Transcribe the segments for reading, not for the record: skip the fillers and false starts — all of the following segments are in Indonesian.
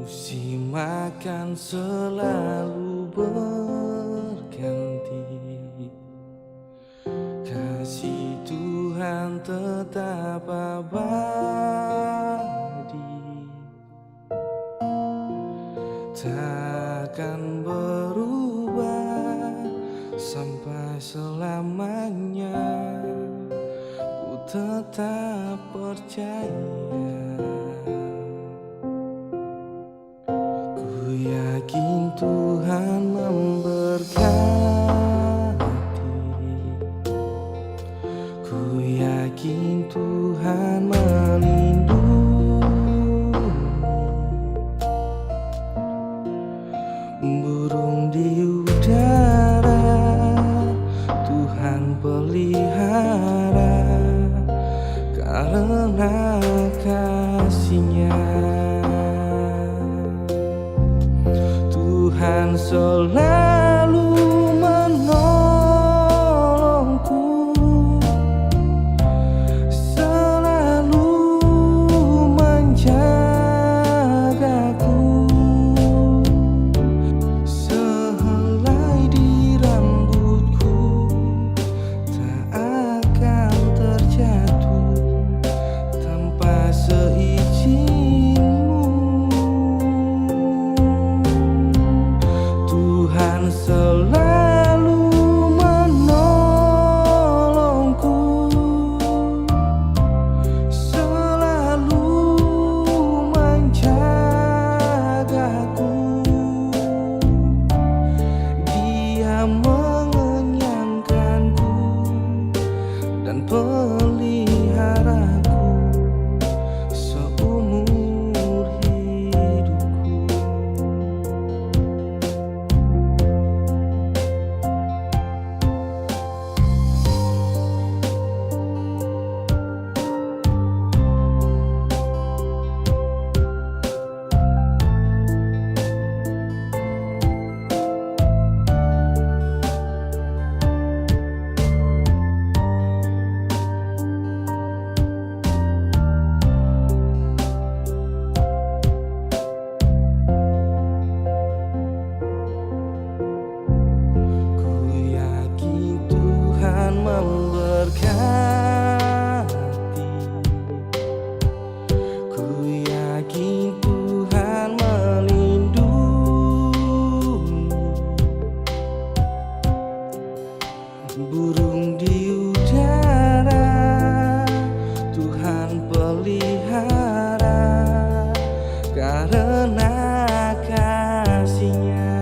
Musim akan selalu berganti, kasih Tuhan tetap abadi, takkan berubah sampai selamanya. Ku tetap percaya, ku yakin Tuhan memberkati, ku yakin Tuhan melindungi. Burung di udara Tuhan pelihara, karena kasih-Nya Tuhan selalu menolongku, selalu menjagaku. Sehelai di rambutku tak akan terjatuh tanpa seizin-Mu. Tuhan selalu menolongku, selalu menjagaku. Dia mengenyangkanku dan peliharaku seumur hidupku. Memberkati, ku yakin Tuhan melindungi. Burung di udara Tuhan pelihara, karena kasih-Nya.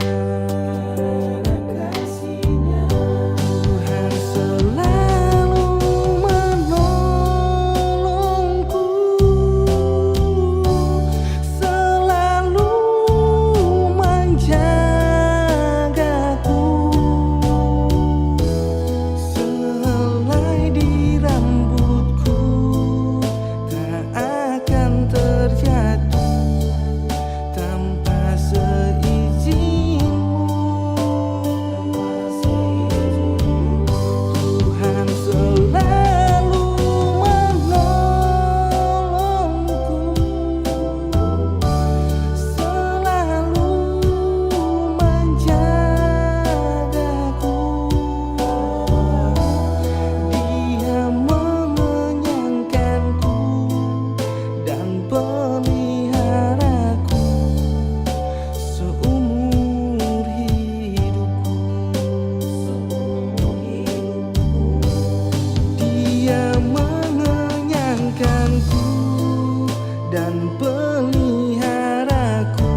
Dan peliharaku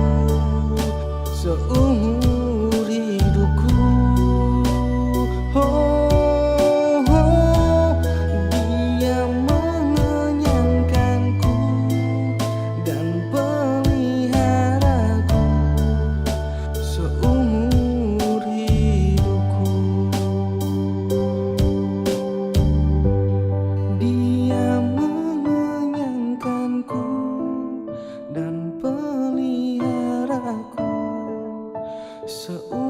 seumur hidupku. Oh, oh, Dia mengenyangkanku dan peliharaku seumur hidupku. Dia mengenyangkanku dan peliharaku seumur